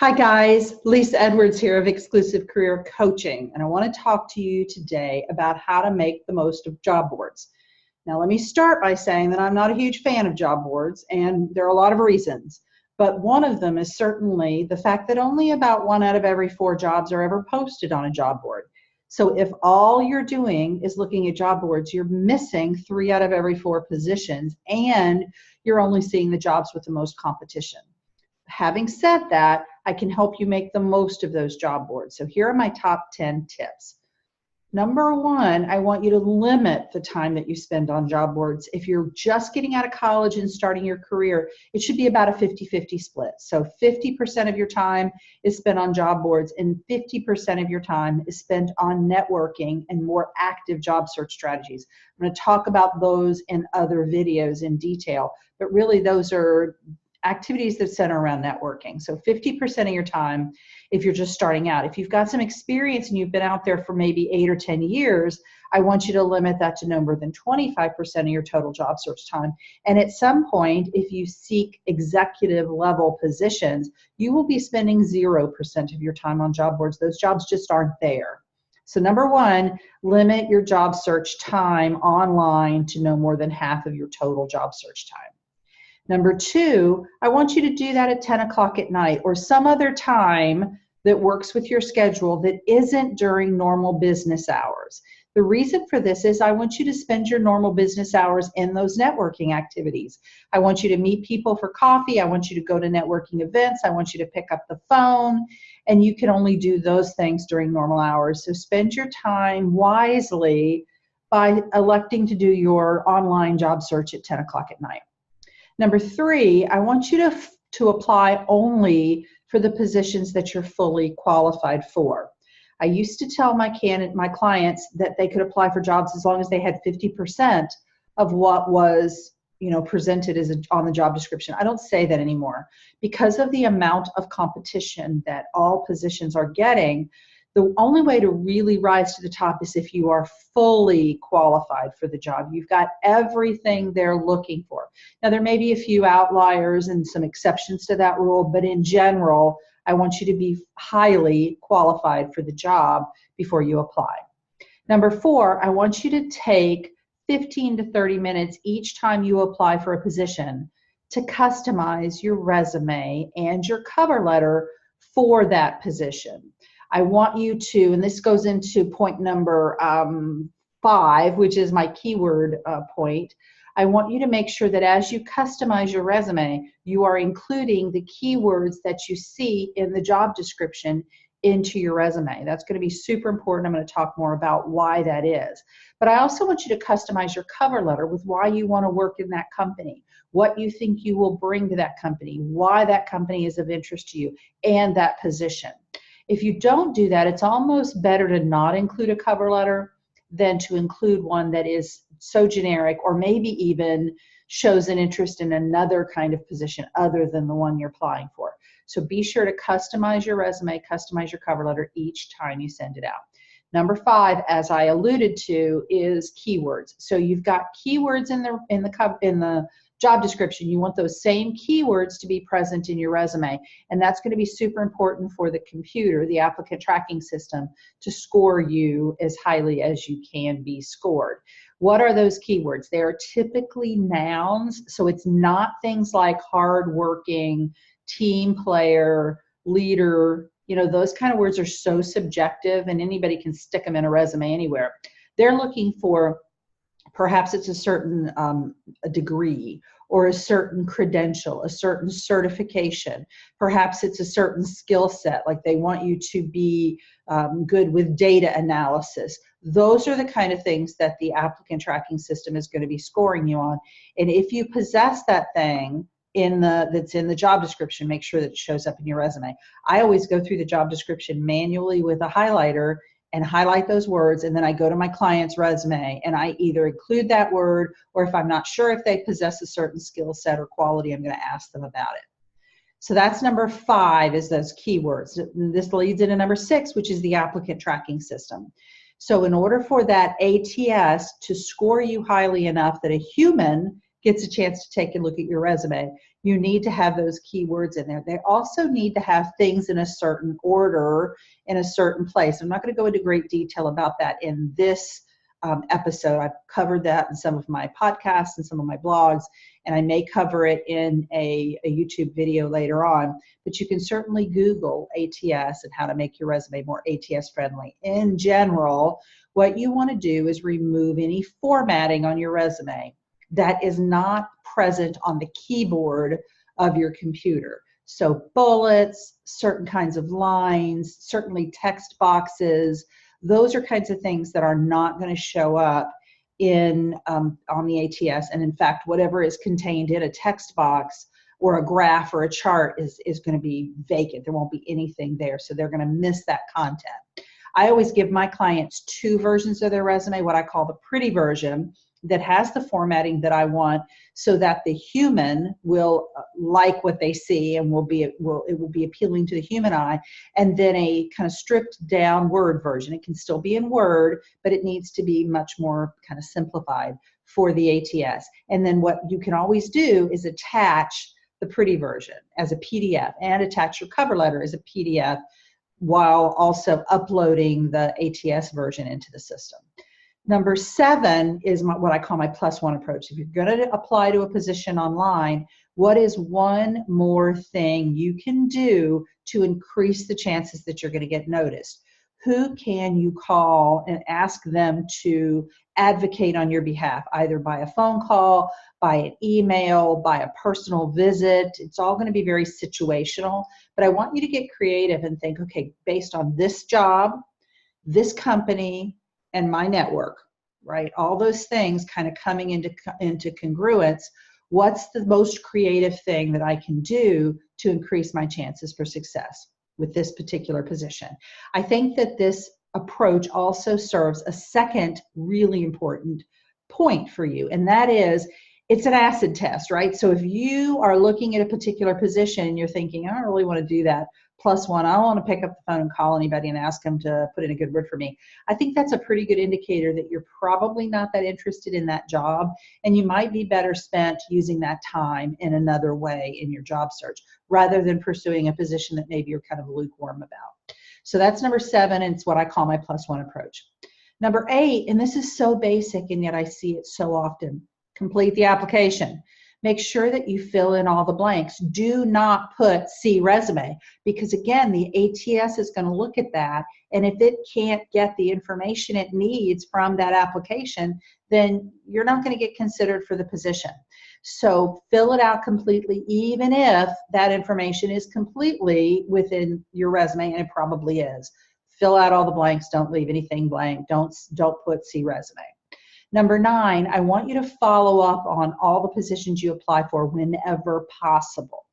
Hi guys, Lisa Edwards here of Exclusive Career Coaching, and I want to talk to you today about how to make the most of job boards. Now let me start by saying that I'm not a huge fan of job boards, and there are a lot of reasons, but one of them is certainly the fact that only about 1 out of every 4 jobs are ever posted on a job board. So if all you're doing is looking at job boards, you're missing 3 out of every 4 positions, and you're only seeing the jobs with the most competition. Having said that, I can help you make the most of those job boards. So here are my top 10 tips. Number 1, I want you to limit the time that you spend on job boards. If you're just getting out of college and starting your career, it should be about a 50-50 split. So 50% of your time is spent on job boards and 50% of your time is spent on networking and more active job search strategies. I'm going to talk about those in other videos in detail, but really those are activities that center around networking. So 50% of your time if you're just starting out. If you've got some experience and you've been out there for maybe 8 or 10 years, I want you to limit that to no more than 25% of your total job search time. And at some point, if you seek executive level positions, you will be spending 0% of your time on job boards. Those jobs just aren't there. So number 1, limit your job search time online to no more than half of your total job search time. Number 2, I want you to do that at 10 o'clock at night or some other time that works with your schedule that isn't during normal business hours. The reason for this is I want you to spend your normal business hours in those networking activities. I want you to meet people for coffee. I want you to go to networking events. I want you to pick up the phone, and you can only do those things during normal hours. So spend your time wisely by electing to do your online job search at 10 o'clock at night. Number 3, I want you to apply only for the positions that you're fully qualified for. I used to tell my clients that they could apply for jobs as long as they had 50% of what was presented as on the job description. I don't say that anymore. Because of the amount of competition that all positions are getting, the only way to really rise to the top is if you are fully qualified for the job. You've got everything they're looking for. Now, there may be a few outliers and some exceptions to that rule, but in general, I want you to be highly qualified for the job before you apply. Number 4, I want you to take 15 to 30 minutes each time you apply for a position to customize your resume and your cover letter for that position. I want you to, and this goes into point number 5, which is my keyword point. I want you to make sure that as you customize your resume, you are including the keywords that you see in the job description into your resume. That's going to be super important. I'm going to talk more about why that is. But I also want you to customize your cover letter with why you want to work in that company, what you think you will bring to that company, why that company is of interest to you, and that position. If you don't do that, it's almost better to not include a cover letter than to include one that is so generic or maybe even shows an interest in another kind of position other than the one you're applying for. So be sure to customize your resume, customize your cover letter each time you send it out. Number 5, as I alluded to, is keywords. So you've got keywords in the job description. You want those same keywords to be present in your resume, and that's going to be super important for the computer, the applicant tracking system, to score you as highly as you can be scored. What are those keywords? They are typically nouns, so it's not things like hardworking, team player, leader. Those kind of words are so subjective, and anybody can stick them in a resume anywhere. They're looking for perhaps it's a certain a degree or a certain credential, a certain certification. Perhaps it's a certain skill set, like they want you to be good with data analysis. Those are the kind of things that the applicant tracking system is going to be scoring you on. And if you possess that thing that's in the job description, make sure that it shows up in your resume. I always go through the job description manually with a highlighter and highlight those words, and then I go to my client's resume and I either include that word, or if I'm not sure if they possess a certain skill set or quality, I'm going to ask them about it. So that's number 5, is those keywords. This leads into number 6, which is the applicant tracking system. So in order for that ATS to score you highly enough that a human gets a chance to take a look at your resume, you need to have those keywords in there. They also need to have things in a certain order, in a certain place. I'm not going to go into great detail about that in this episode. I've covered that in some of my podcasts and some of my blogs, and I may cover it in a YouTube video later on. But you can certainly Google ATS and how to make your resume more ATS friendly. In general, what you want to do is remove any formatting on your resume that is not present on the keyboard of your computer. So bullets, certain kinds of lines, certainly text boxes, those are kinds of things that are not going to show up in on the ATS. And in fact, whatever is contained in a text box or a graph or a chart is going to be vacant. There won't be anything there. So they're going to miss that content. I always give my clients two versions of their resume, what I call the pretty version that has the formatting that I want so that the human will like what they see and it will be appealing to the human eye, and then a kind of stripped down Word version. It can still be in Word, but it needs to be much more kind of simplified for the ATS. And then what you can always do is attach the pretty version as a PDF and attach your cover letter as a PDF while also uploading the ATS version into the system. Number 7 is what I call my +1 approach. If you're going to apply to a position online, what is one more thing you can do to increase the chances that you're going to get noticed? Who can you call and ask them to advocate on your behalf, either by a phone call, by an email, by a personal visit? It's all going to be very situational, but I want you to get creative and think, okay, based on this job, this company, and my network, right? All those things kind of coming into congruence. What's the most creative thing that I can do to increase my chances for success with this particular position? I think that this approach also serves a second really important point for you, and that is it's an acid test, right? So if you are looking at a particular position and you're thinking, I don't really want to do that +1, I don't want to pick up the phone and call anybody and ask them to put in a good word for me, I think that's a pretty good indicator that you're probably not that interested in that job, and you might be better spent using that time in another way in your job search rather than pursuing a position that maybe you're kind of lukewarm about. So that's number 7, and it's what I call my +1 approach. Number 8, and this is so basic and yet I see it so often, complete the application. Make sure that you fill in all the blanks. Do not put "see resume," because again, the ATS is going to look at that, and if it can't get the information it needs from that application, then you're not going to get considered for the position. So fill it out completely, even if that information is completely within your resume, and it probably is. Fill out all the blanks. Don't leave anything blank. Don't put "see resume." Number 9, I want you to follow up on all the positions you apply for whenever possible.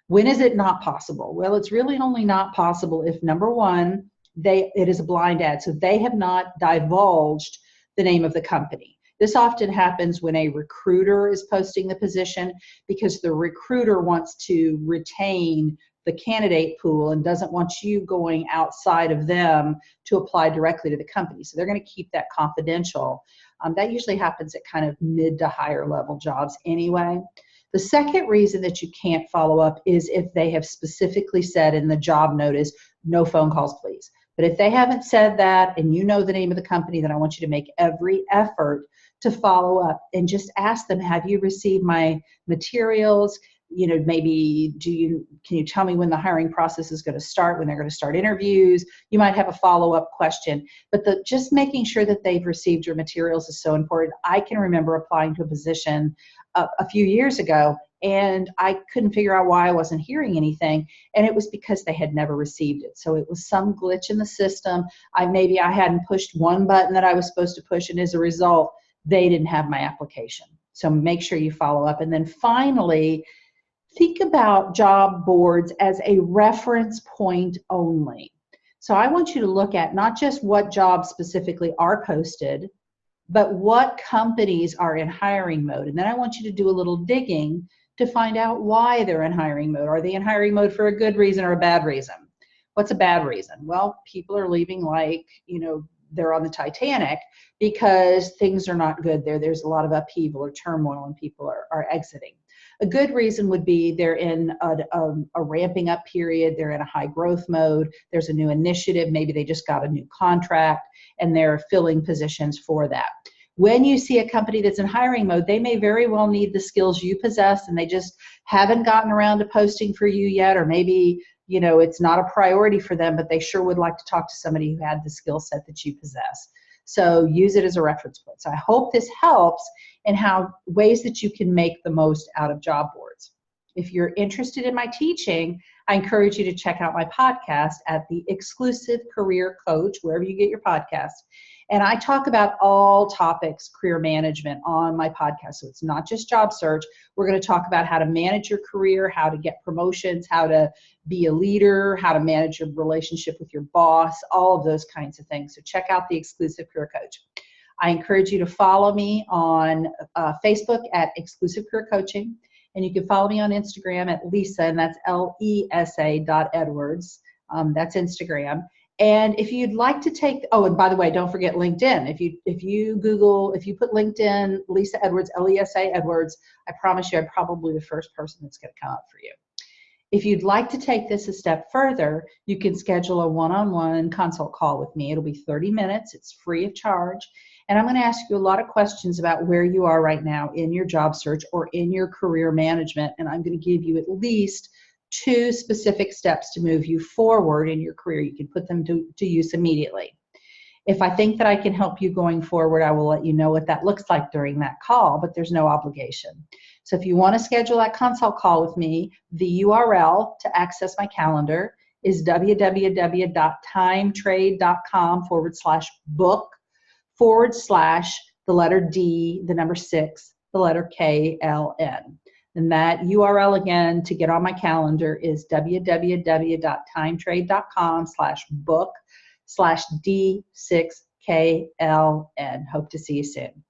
When is it not possible? Well, it's really only not possible if, number 1, it is a blind ad, so they have not divulged the name of the company. This often happens when a recruiter is posting the position because the recruiter wants to retain the candidate pool and doesn't want you going outside of them to apply directly to the company. So they're going to keep that confidential. That usually happens at kind of mid to higher level jobs anyway. The second reason that you can't follow up is if they have specifically said in the job notice, no phone calls, please. But if they haven't said that and you know the name of the company, then I want you to make every effort to follow up and just ask them, have you received my materials? You know, maybe can you tell me when the hiring process is going to start, when they're going to start interviews? You might have a follow-up question, but just making sure that they've received your materials is so important. I can remember applying to a position a few years ago, and I couldn't figure out why I wasn't hearing anything, and it was because they had never received it. So it was some glitch in the system. Maybe I hadn't pushed one button that I was supposed to push, and as a result, they didn't have my application. So make sure you follow up. And then finally, think about job boards as a reference point only. So I want you to look at not just what jobs specifically are posted, but what companies are in hiring mode. And then I want you to do a little digging to find out why they're in hiring mode. Are they in hiring mode for a good reason or a bad reason? What's a bad reason? Well, people are leaving like, they're on the Titanic because things are not good there. There's a lot of upheaval or turmoil and people are exiting. A good reason would be they're in a ramping up period, they're in a high growth mode, there's a new initiative, maybe they just got a new contract, and they're filling positions for that. When you see a company that's in hiring mode, they may very well need the skills you possess, and they just haven't gotten around to posting for you yet, or maybe it's not a priority for them, but they sure would like to talk to somebody who had the skill set that you possess. So use it as a reference point. So I hope this helps in ways that you can make the most out of job boards. If you're interested in my teaching, I encourage you to check out my podcast at the Exclusive Career Coach, wherever you get your podcast. And I talk about all topics career management on my podcast. So it's not just job search. We're going to talk about how to manage your career, how to get promotions, how to be a leader, how to manage your relationship with your boss, all of those kinds of things. So check out the Exclusive Career Coach. I encourage you to follow me on Facebook at Exclusive Career Coaching. And you can follow me on Instagram at Lisa, and that's LESA.Edwards. That's Instagram. And if you'd like to take, and by the way, don't forget LinkedIn. If you put LinkedIn, Lisa Edwards, LESA Edwards, I promise you I'm probably the first person that's going to come up for you. If you'd like to take this a step further, you can schedule a one-on-one consult call with me. It'll be 30 minutes. It's free of charge. And I'm going to ask you a lot of questions about where you are right now in your job search or in your career management. And I'm going to give you at least 2 specific steps to move you forward in your career. You can put them to use immediately. If I think that I can help you going forward, I will let you know what that looks like during that call, but there's no obligation. So if you want to schedule that consult call with me, the URL to access my calendar is www.timetrade.com/book/ the letter D, the number 6, the letter KLN. And that URL again to get on my calendar is www.timetrade.com/book/D6KLN. Hope to see you soon.